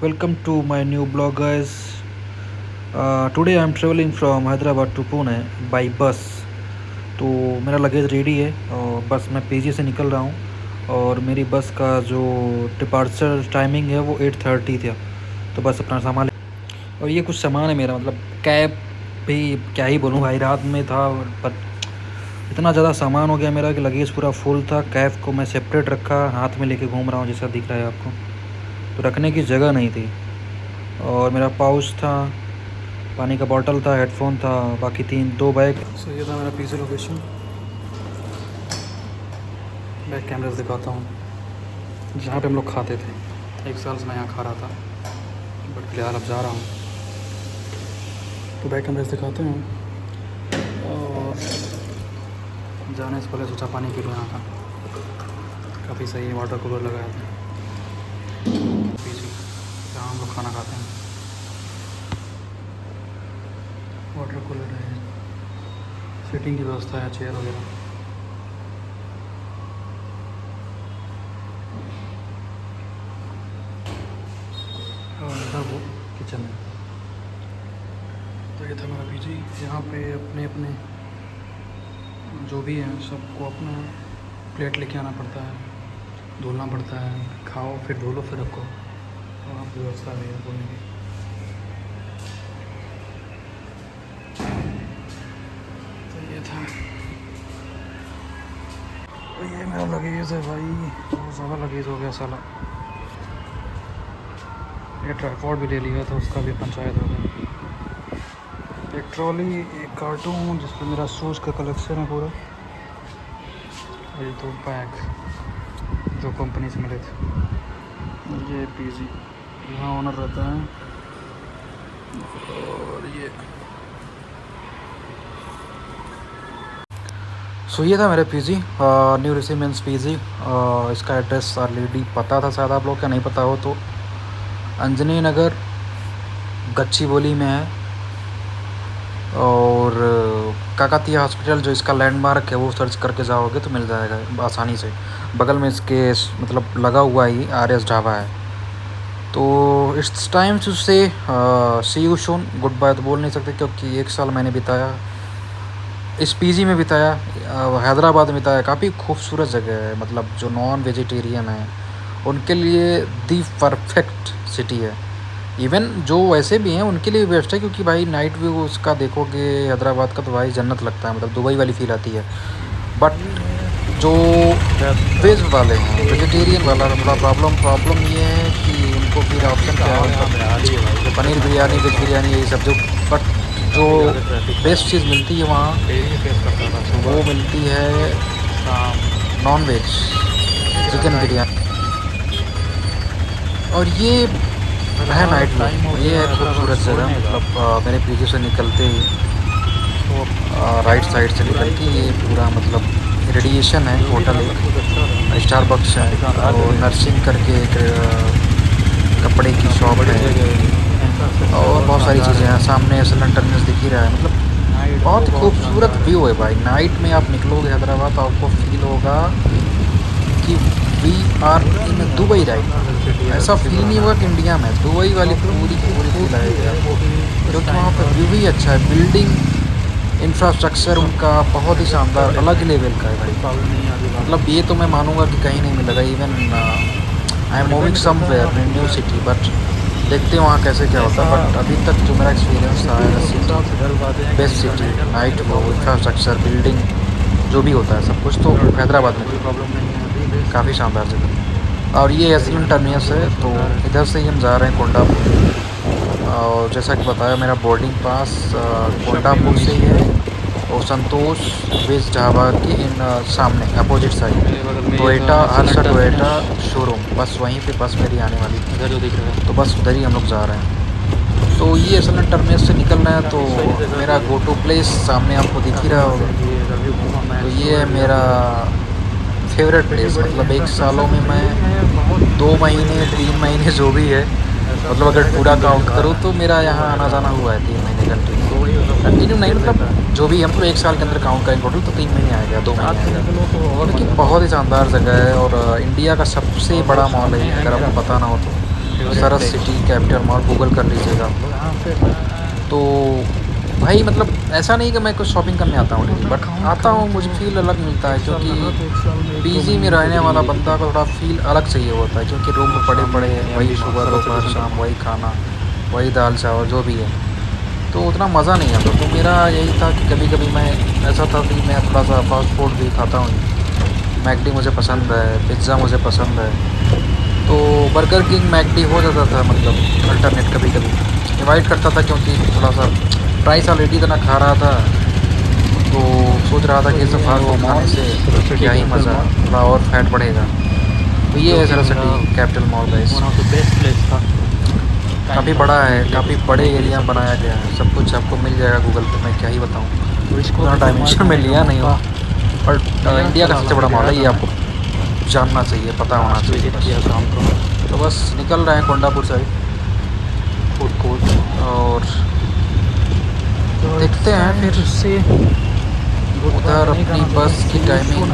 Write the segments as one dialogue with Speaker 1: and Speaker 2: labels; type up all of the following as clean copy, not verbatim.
Speaker 1: Welcome to my new blog, guys. Today I'm traveling from Hyderabad to Pune by bus. तो मेरा luggage ready है और बस मैं पीजी से निकल रहा हूँ और मेरी बस का जो डिपार्चर टाइमिंग है वो 8:30 था। तो बस अपना सामान और ये कुछ सामान है मेरा, मतलब कैब भी क्या ही बोलूँ भाई, रात में था पर इतना ज़्यादा सामान हो गया मेरा कि लगेज पूरा फुल था। कैब को मैं सेपरेट रखा, हाथ में लेके घूम रहा हूँ जैसा दिख रहा है आपको। तो रखने की जगह नहीं थी और मेरा पाउच था, पानी का बॉटल था, हेडफोन था, बाकी दो बैग। सो ये था मेरा पीछे लोकेशन। बैक कैमरे से दिखाता हूँ, जहाँ पे हम लोग खाते थे। 1 साल से मैं यहाँ खा रहा था, बट फिलहाल अब जा रहा हूँ। तो बैक कैमरे से दिखाते हैं और जाने से पहले सोचा पानी पी लूँ। यहाँ का काफ़ी सही है, वाटर कूलर लगाया था पीछे जहाँ हम लोग खाना खाते हैं। वाटर कूलर है, सीटिंग की व्यवस्था है, चेयर वगैरह। और इधर वो किचन है। तो ये था मेरा पीजी। यहाँ पे अपने अपने जो भी हैं सबको अपना प्लेट लेके आना पड़ता है, धुलना पड़ता है, खाओ फिर धो लो फिर रखो। और आप व्यवस्था भी है धोने की। तो ये था, तो ये मेरा लगेज है भाई, बहुत ज़्यादा लगेज हो गया साला। ये ट्राईपॉड भी ले लिया था, उसका भी पंचायत हो गया। एक ट्रॉली, एक कार्टून जिसमें मेरा शूज़ का कलेक्शन है पूरा, और ये 2 बैग जो कंपनी से मिले थे। ये पीजी, यहाँ ओनर रहता है। और ये ये था मेरे पीजी, न्यू रेसिडेंस पीजी। इसका एड्रेस ऑलरेडी पता था शायद आप लोग का, नहीं पता हो तो अंजनी नगर गच्चीबोली में है। और काकतीय हॉस्पिटल जो इसका लैंडमार्क है वो सर्च करके जाओगे तो मिल जाएगा आसानी से। बगल में इसके मतलब लगा हुआ ही RS ढाबा है। तो इट्स टाइम टू से सी यू सून, गुड बाय तो बोल नहीं सकते क्योंकि 1 साल मैंने बिताया इस पीजी में, बिताया हैदराबाद में बिताया। काफ़ी खूबसूरत जगह है, मतलब जो नॉन वेजिटेरियन है उनके लिए दी परफेक्ट सिटी है। इवन जो वैसे भी हैं उनके लिए बेस्ट है, क्योंकि भाई नाइट व्यू उसका देखोगे हैदराबाद का तो भाई जन्नत लगता है, मतलब दुबई वाली फील आती है। बट जो वेज वाले हैं, वेजिटेरियन वाला थोड़ा प्रॉब्लम ये है कि उनको फिर ऑप्शन क्या है, पनीर बिरयानी, वेज बिरयानी, यही सब जो। बट जो बेस्ट चीज़ मिलती है वहाँ वो मिलती है नॉन वेज, चिकन बिरयानी। और ये है नाइट में, ये है खूबसूरत जगह। मतलब मेरे पीछे से निकलते ही राइट साइड से निकल के ये पूरा मतलब रेडिएशन है होटल, एक स्टारबक्स है और नर्सिंग करके एक कपड़े की शॉप है और बहुत सारी चीज़ें हैं। सामने एसएलएन टर्मिनस दिख ही रहा है। मतलब बहुत खूबसूरत व्यू है भाई। नाइट में आप निकलोगे हैदराबाद तो आपको फील होगा कि we are in Dubai right. ऐसा फील नहीं होगा कि इंडिया में, दुबई वाली पूरी फील आएगी आपको, क्योंकि वहाँ पर व्यू ही अच्छा है। बिल्डिंग इंफ्रास्ट्रक्चर उनका बहुत ही शानदार, अलग लेवल का है भाई। मतलब ये तो मैं मानूंगा कि कहीं नहीं मिलेगा। Even I am moving somewhere in new city, but देखते हैं वहाँ कैसे क्या होता है। बट अभी तक जो मेरा एक्सपीरियंस था सिटी, बेस्ट सिटी, नाइट वो इंफ्रास्ट्रक्चर, बिल्डिंग जो भी होता है सब कुछ तो हैदराबाद में कोई प्रॉब्लम नहीं है, काफ़ी शानदार जगह। और ये एसएलएन टर्मिनस है, तो इधर से ही हम जा रहे हैं कोंडापुर। और जैसा कि बताया मेरा बोर्डिंग पास कोंडापुर से ही है और संतोष वेज ढाबा के इन सामने opposite side Toyota, Harsha Toyota showroom, बस वहीं पे बस मेरी आने वाली इधर जो दिख रहा है, तो बस उधर ही हम लोग जा रहे हैं। तो ये एसएलएन टर्मिनस से निकलना है तो मेरा गो टू प्लेस सामने आपको दिख ही रहा होगा। तो ये है मेरा फेवरेट प्लेस। मतलब 1 सालों में मैं 2 महीने 3 महीने जो भी है, मतलब अगर पूरा काउंट करूँ तो मेरा यहाँ आना जाना हुआ है 3 महीने कंटिन्यू नहीं, मतलब जो भी हम तो 1 साल के अंदर काउंट करें टोटल तो 3 महीने आएगा, 2 महीने आएगा। और लेकिन बहुत ही शानदार जगह है और इंडिया का सबसे बड़ा मॉल है अगर आपको पता ना हो तो। सरस सिटी कैपिटल मॉल गूगल कर लीजिएगा आप लोग। तो भाई मतलब ऐसा नहीं कि मैं कुछ शॉपिंग करने आता हूँ डेली, बट आता हूँ, मुझे फील अलग मिलता है क्योंकि पीजी में रहने वाला बंदा को थोड़ा फील अलग चाहिए होता है, क्योंकि रूम में पड़े पड़े वही सुबह दोपहर शाम वही खाना, वही दाल चावल जो भी है, तो उतना मज़ा नहीं आता। तो मेरा यही था कि कभी कभी मैं ऐसा था कि मैं थोड़ा सा फास्ट फूड भी खाता हूँ। मैकडी मुझे पसंद है, पिज़्ज़ा मुझे पसंद है, तो बर्गर किंग मैकडी हो जाता था, मतलब अल्टरनेट कभी कभी डिवाइड करता था, क्योंकि थोड़ा सा प्राइस ऑलरेडी इतना खा रहा था, तो सोच रहा था कि इसे फास्ट फूड खाने से क्या ही मज़ा, थोड़ा और फैट बढ़ेगा। तो ये है Saraswati capital mall guys.
Speaker 2: Best place था।
Speaker 1: काफ़ी बड़ा है, काफ़ी बड़े एरिया में बनाया गया है, सब कुछ आपको मिल जाएगा गूगल पे, मैं क्या ही बताऊँ,
Speaker 2: तो इसको
Speaker 1: उतना डायमेंशन में लिया नहीं हो, बट इंडिया का सबसे बड़ा मॉल है, ये आपको जानना चाहिए, पता होना चाहिए बस।
Speaker 2: शाम को
Speaker 1: तो बस निकल रहे हैं कोंडापुर साइड
Speaker 2: फूड कोर्ट
Speaker 1: और देखते हैं फिर
Speaker 2: से
Speaker 1: उधर। अपनी बस की टाइमिंग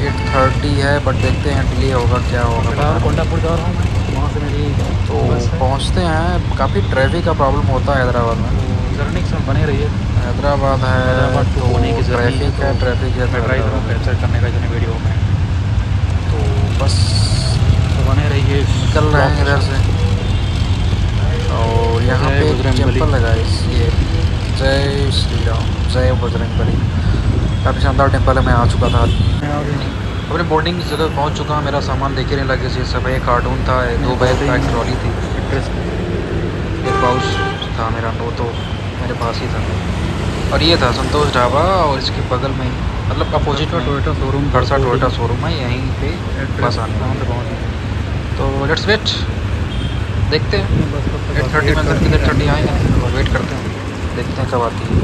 Speaker 1: 8:30 है, बट देखते हैं डिले होगा क्या होगा पता नहीं।
Speaker 2: कोंडापुर जा रहा हूँ मैं, वहाँ से मेरी
Speaker 1: तो पहुँचते हैं, काफ़ी ट्रैफिक का प्रॉब्लम होता है हैदराबाद में।
Speaker 2: जर्नी से बने रही है।
Speaker 1: हैदराबाद है तो ट्रैफिक है, ट्रैफिक है
Speaker 2: मैं ट्राई करूँ कैप्चर करने का जो वीडियो में,
Speaker 1: तो बस
Speaker 2: तो बने रहिए।
Speaker 1: निकल रहे हैं इधर से, और यहाँ पे टेम्पल है गाइस, ये जय श्री राम, जय बजरंगबली, काफ़ी शानदार टेम्पल है। मैं आ चुका था, अपने बोर्डिंग की जगह पहुँच चुका हूँ। मेरा सामान देखे नहीं लगे से सब, एक कार्टून था, 2 बैग था, एक ट्रॉली थी, एक पाउच था मेरा, तो मेरे पास ही था। और ये था संतोष ढाबा, और इसके बगल में मतलब अपोजिट में
Speaker 2: Toyota showroom,
Speaker 1: Khadsa Toyota showroom है, यहीं पे बस आने वाली। तो लेट्स वेट, देखते हैं 8:30 में अंदर, किधर 30 आएंगे और वेट करते हैं, देखते हैं कब आती है।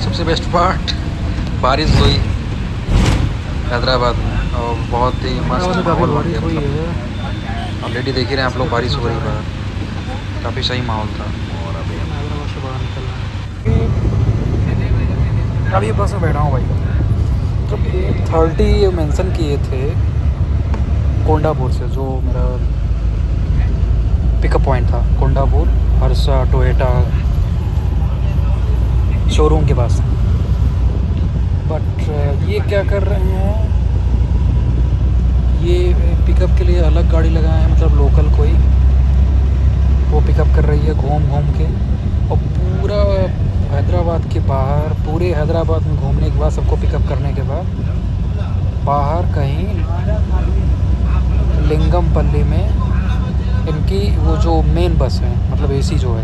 Speaker 1: सबसे बेस्ट पार्ट, बारिश हुई हैदराबाद में, और बहुत ही मस्त माहौल बन गया, मतलब ऑलरेडी देख ही रहे हैं आप लोग, बारिश हो रही बाहर, काफ़ी सही माहौल था।
Speaker 2: और अभी हम हैदराबाद से बाहर निकल रहे हैं।
Speaker 1: अभी बस में बैठा हूँ भाई, जब 8:30 मेंशन किए थे कोंडापुर से, जो मेरा पिकअप पॉइंट था कोंडापुर हर्षा टोयोटा शोरूम के पास, बट ये क्या कर रहे हैं, ये पिकअप के लिए अलग गाड़ी लगाए हैं, मतलब लोकल कोई वो पिकअप कर रही है घूम घूम के, और पूरा हैदराबाद के बाहर, पूरे हैदराबाद में घूमने के बाद, सबको पिकअप करने के बाद बाहर कहीं लिंगमपल्ली में इनकी वो जो मेन बस है, मतलब एसी जो है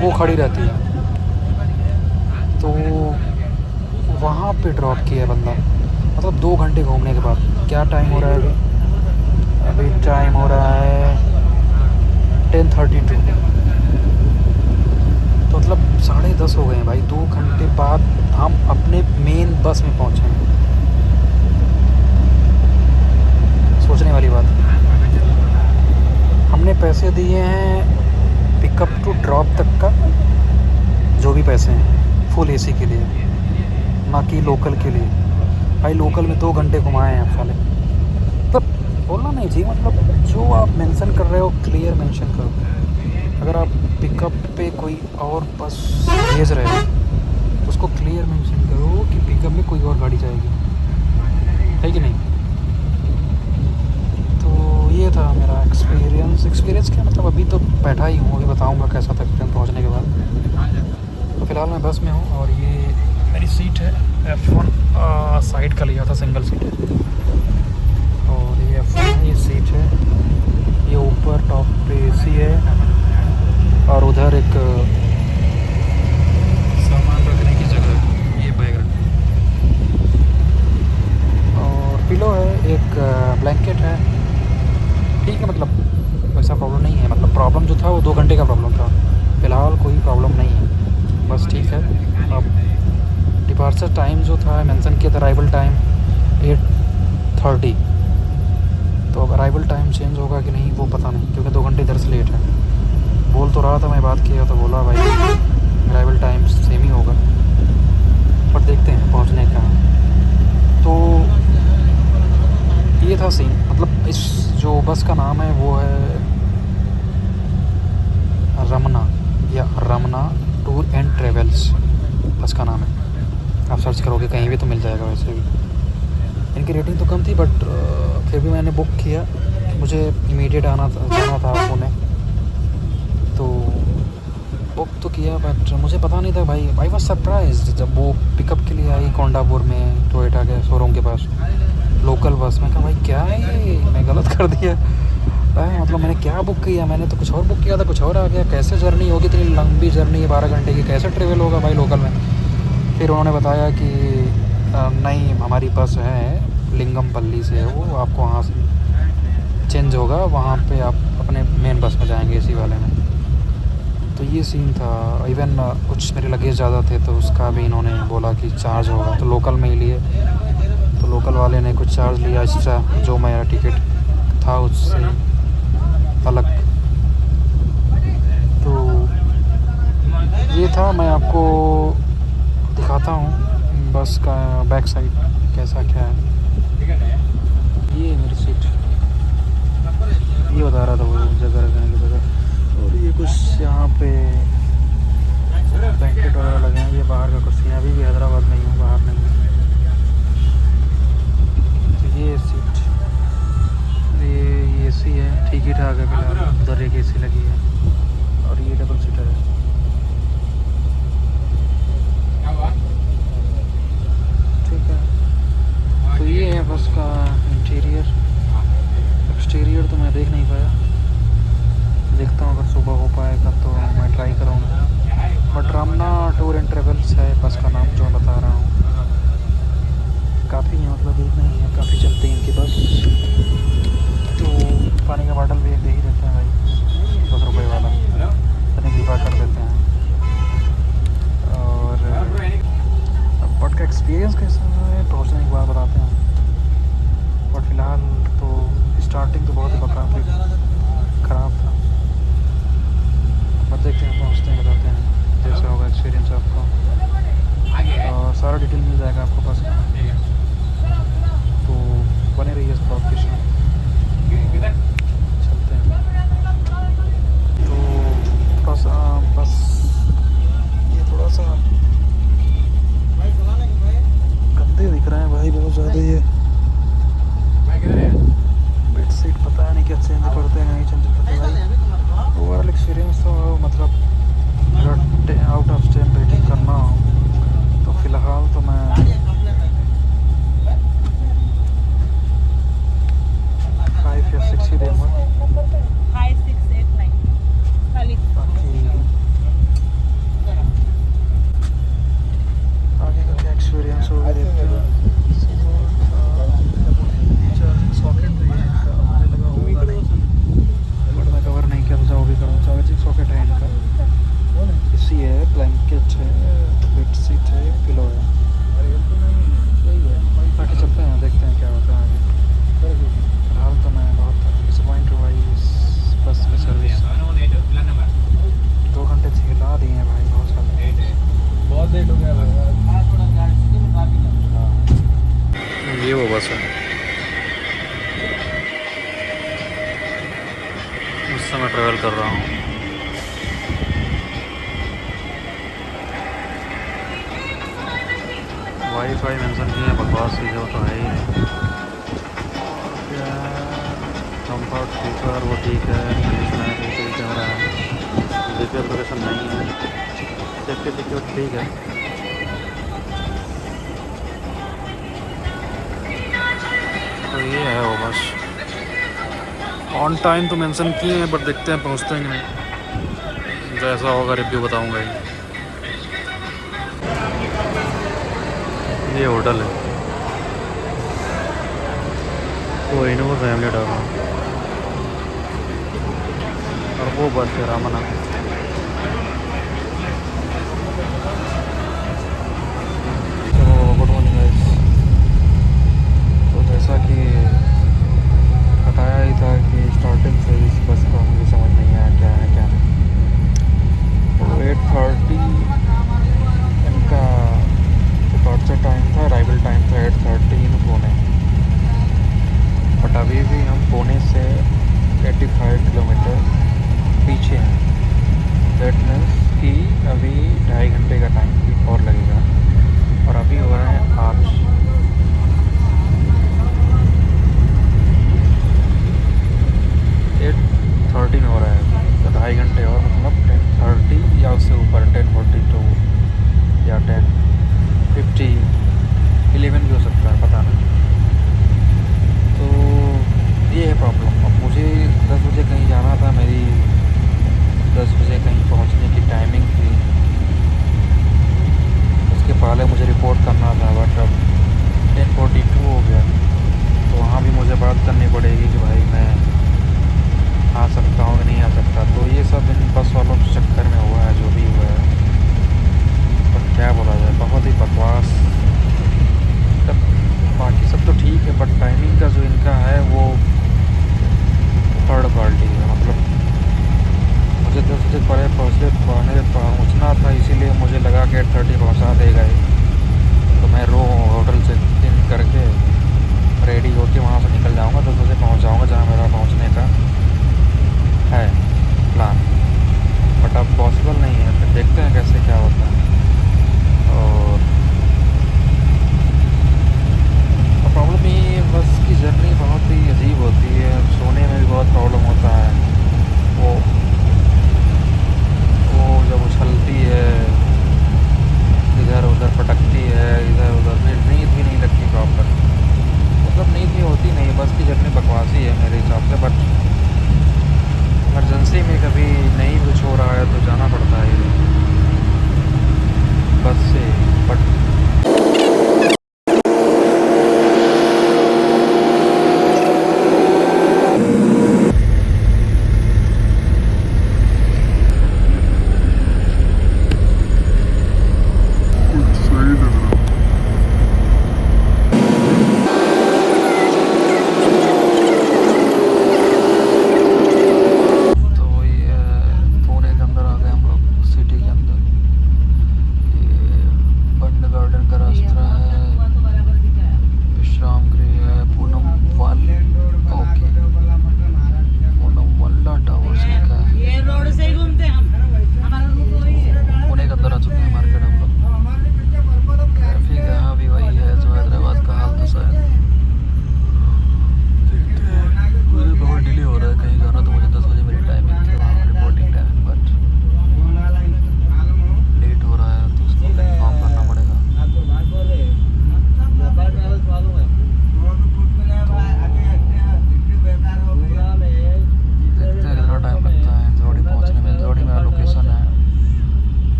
Speaker 1: वो खड़ी रहती है, तो वहाँ पे ड्रॉप किया है बंदा, मतलब 2 घंटे घूमने के बाद। क्या टाइम हो रहा है अभी टाइम हो रहा है 10:32, तो मतलब 10:30 हो गए हैं भाई, 2 घंटे बाद हम अपने मेन बस में पहुँचे हैं। सोचने वाली बात, हमने पैसे दिए हैं पिकअप टू ड्रॉप तक का, जो भी पैसे हैं फुल एसी के लिए, ना कि लोकल के लिए। भाई लोकल में 2 घंटे घुमाए हैं आप साले, तब बोलना नहीं चाहिए, मतलब जो आप मेंशन कर रहे हो क्लियर मेंशन करो। अगर आप पिकअप पे कोई और बस भेज रहे हो तो उसको क्लियर मेंशन करो कि पिकअप में कोई और गाड़ी जाएगी, है कि नहीं। तो ये था मेरा एक्सपीरियंस क्या मतलब, अभी तो बैठा ही हूँ, अभी बताऊँगा कैसा था एक्सपीरियंस पहुँचने के बाद। तो फ़िलहाल मैं बस में हूँ, और ये मेरी सीट है F1, साइड का लिया था, सिंगल सीट है, और ये F1 ये सीट है, ये ऊपर टॉप पे एसी है, और उधर एक सामान रखने की जगह है, ये बैग रखने, और पिलो है, एक ब्लैंकेट है, ठीक है, मतलब वैसा प्रॉब्लम नहीं है, मतलब प्रॉब्लम जो था वो 2 घंटे का प्रॉब्लम था, फ़िलहाल कोई प्रॉब्लम नहीं है, बस ठीक है। अब डिपार्चर टाइम जो था मेंशन किया था, अराइवल टाइम 8:30, तो अब अराइवल टाइम चेंज होगा कि नहीं वो पता नहीं, क्योंकि 2 घंटे इधर से लेट है। बोल तो रहा था, मैं बात किया तो बोला भाई अराइवल टाइम सेम ही होगा, पर देखते हैं पहुंचने का। तो ये था सीन, मतलब इस जो बस का नाम है वो है रमना या रमना टूर एंड ट्रेवल्स बस का नाम है। आप सर्च करोगे कहीं भी तो मिल जाएगा। वैसे भी इनकी रेटिंग तो कम थी बट फिर भी मैंने बुक किया। मुझे इमीडिएट जाना था पुणे, तो बुक तो किया बट मुझे पता नहीं था भाई। आई वॉज सरप्राइज्ड जब वो पिकअप के लिए आई कोंडापुर में टोयोटा के शोरूम के पास लोकल बस में। कहा भाई क्या है ये, मैं गलत कर दिया मतलब मैंने क्या बुक किया, मैंने तो कुछ और बुक किया था, कुछ और आ गया। कैसे जर्नी होगी, इतनी लंबी जर्नी है 12 घंटे की, कैसे ट्रेवल होगा भाई लोकल में। फिर उन्होंने बताया कि नहीं हमारी बस है लिंगमपल्ली से, वो आपको वहाँ से चेंज होगा, वहाँ पे आप अपने मेन बस में जाएंगे इसी वाले में। तो ये सीन था। इवन कुछ मेरे लगेज ज़्यादा थे तो उसका भी इन्होंने बोला कि चार्ज होगा, तो लोकल में ही लिए। तो लोकल वाले ने कुछ चार्ज लिया एक्स्ट्रा, जो मेरा टिकट था उससे अलग। तो ये था, मैं आपको दिखाता हूँ बस का बैक साइड कैसा क्या है। ये मेरी सीट, ये बता रहा था वो जगह रखने की जगह। और ये कुछ यहाँ पे बैंकेट वगैरह लगे हैं। ये बाहर का कुर्सियाँ, अभी भी हैदराबाद में ही हूँ, बाहर नहीं हूँ। तो ये सीट, ये एसी है, ठीक ही ठाक है फिलहाल। उधर एक एसी लगी है और ये डबल सीटर है। ठीक है, तो ये है बस का इंटीरियर। एक्सटीरियर तो मैं देख नहीं पाया, देखता हूँ अगर सुबह हो पाएगा तो मैं ट्राई करूँगा। But Ramana tour and travels है बस का नाम जो मैं बता रहा हूँ। काफ़ी है, मतलब एक नहीं है, काफ़ी चलती है इनकी बस। तो पानी का बॉटल भी एक दे ही देते हैं भाई, 10 रुपये वाला, इतनी कृपा कर देते हैं। और बट का एक्सपीरियंस कैसा है पहुँचने के बाद बताते हैं। बट फ़िलहाल तो स्टार्टिंग तो बहुत ही काफ़ी ख़राब था। बट देखते हैं, पहुँचते हैं, बताते हैं जैसा होगा एक्सपीरियंस आपको। और सारा डिटेल मिल जाएगा आपको बस का। तो बने रहिए इस ब्लॉग के साथ, चलते हैं। तो थोड़ा सा बस ये थोड़ा सा गंदे दिख रहे हैं भाई बहुत ज़्यादा। ये बेड सीट पता नहीं क्या चेंज करते हैं, नहीं चेंज करते भाई। ओवरऑल एक्सपीरियंस तो मतलब अगर आउट ऑफ 10 रेटिंग करना हो तो फ़िलहाल तो मैं 5 या 6 ही दूँगा।
Speaker 3: 5, 6, 8, 9 खाली।
Speaker 1: बाकी आगे का क्या एक्सपीरियंस होगा देखते हैं। सॉकेट भी है इनका, मुझे लगा होगा नहीं, बट मैं कवर नहीं किया तो वो भी करूँगा। चार्जिंग सॉकेट है इनका, इसी है, ब्लैंकेट है, बेड सीट है, पिलो है, यही है। बाकी चलते हैं, देखते हैं क्या होता है आगे। फिलहाल तो मैं बहुत डिसअपॉइंट हुआ इस बस की सर्विस। 2 घंटे झेला दिए हैं भाई, बहुत सारे, बहुत लेट हो गया भाई। ये वो बस है, उससे मैं ट्रैवल कर रहा हूँ। वाईफाई मेंशन किए हैं, बकवास चीज़ हो तो है ही नहीं। कंफर्ट फीचर वो ठीक है, इंग्लिश में डिजिटल कैमरा है, जीपीएस लोकेशन नहीं है, सेफ्टी सिक्योरिटी ठीक है। तो ये है वो बस। ऑन टाइम तो मेंशन किए हैं बट देखते हैं पहुँचते हैं कि नहीं। जैसा होगा रिव्यू बताऊँगा ही। ये होटल है, वो इनोवा फैमिली ढाबा, और वो बस है रमना। तो गुड मॉर्निंग गाइस। तो जैसा कि बताया ही था कि स्टार्टिंग से इस बस का मुझे समझ नहीं आया क्या है क्या नहीं। तो 8:30 इनका डिपार्चर टाइम था, अराइवल टाइम था 8:30 इन पुणे। बट अभी भी हम पुणे से मुझे कहीं जाना था, मेरी 10 बजे कहीं पहुंचने की टाइमिंग थी, उसके पहले मुझे रिपोर्ट करना था, बट अब 10:42 हो गया, तो वहाँ भी मुझे बात करनी पड़ेगी कि भाई मैं आ सकता हूँ कि नहीं आ सकता। तो ये सब इन बस वालों के चक्कर में हुआ है जो भी हुआ है, पर क्या बोला जाए, बहुत ही बकवास। तब बाकी सब तो ठीक है, बट टाइमिंग का जो इनका है वो थर्ड क्वालिटी है। मतलब मुझे 10 बजे पहुँचना था, इसीलिए मुझे लगा कि 8:30 पहुँचा देगा ये। तो मैं होटल से इन करके रेडी होके वहाँ से निकल जाऊँगा, 10 बजे पहुँच जाऊँगा जहाँ मेरा पहुँचने का है प्लान। बट अब पॉसिबल नहीं है, फिर देखते हैं कैसे क्या होता है। और प्रॉब्लम ये है, बस की जर्नी बहुत ही अजीब होती है, सोने में भी बहुत प्रॉब्लम होता है। वो जब उछलती है, इधर उधर पटकती है, इधर उधर, फिर नींद भी नहीं लगती प्रॉपर। मतलब नींद भी होती नहीं, बस की जर्नी बकवास ही है मेरे हिसाब से। बट इमरजेंसी में कभी नहीं कुछ हो रहा है तो जाना पड़ता है बस से। बट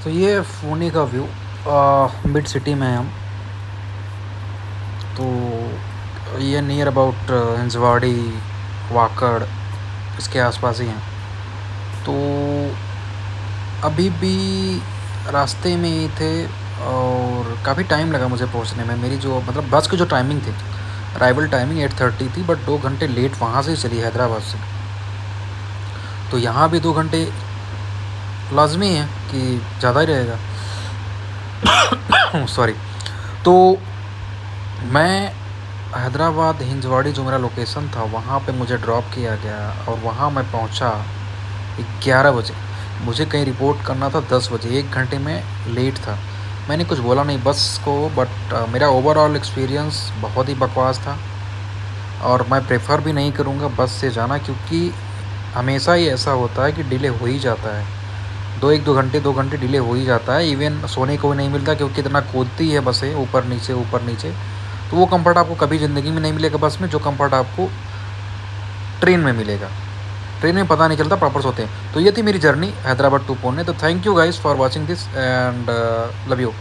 Speaker 1: तो ये पुणे का व्यू, मिड सिटी में है हम। तो ये नियर अबाउट हिंजवाड़ी, वाकड़, इसके आसपास ही हैं। तो अभी भी रास्ते में ही थे और काफ़ी टाइम लगा मुझे पहुंचने में। मेरी जो मतलब बस की जो टाइमिंग थी, अराइवल टाइमिंग 8:30 थी, बट 2 घंटे लेट वहाँ से चली हैदराबाद से। तो यहाँ भी 2 घंटे लाजमी है कि ज़्यादा ही रहेगा। सॉरी। तो मैं हैदराबाद हिंजवाड़ी जो मेरा लोकेशन था वहाँ पे मुझे ड्रॉप किया गया और वहाँ मैं पहुँचा 11 बजे। मुझे कहीं रिपोर्ट करना था 10 बजे, 1 घंटे में लेट था। मैंने कुछ बोला नहीं बस को, बट मेरा ओवरऑल एक्सपीरियंस बहुत ही बकवास था और मैं प्रेफर भी नहीं करूँगा बस से जाना, क्योंकि हमेशा ही ऐसा होता है कि डिले हो ही जाता है। 2 घंटे डिले हो ही जाता है। इवन सोने को भी नहीं मिलता, क्योंकि इतना कूदती है बसें ऊपर नीचे। तो वो कंफर्ट आपको कभी ज़िंदगी में नहीं मिलेगा बस में, जो कंफर्ट आपको ट्रेन में मिलेगा। ट्रेन में पता नहीं चलता, प्रॉपर सोते हैं। तो ये थी मेरी जर्नी हैदराबाद टू पुणे। तो thank you guys for watching this and love you.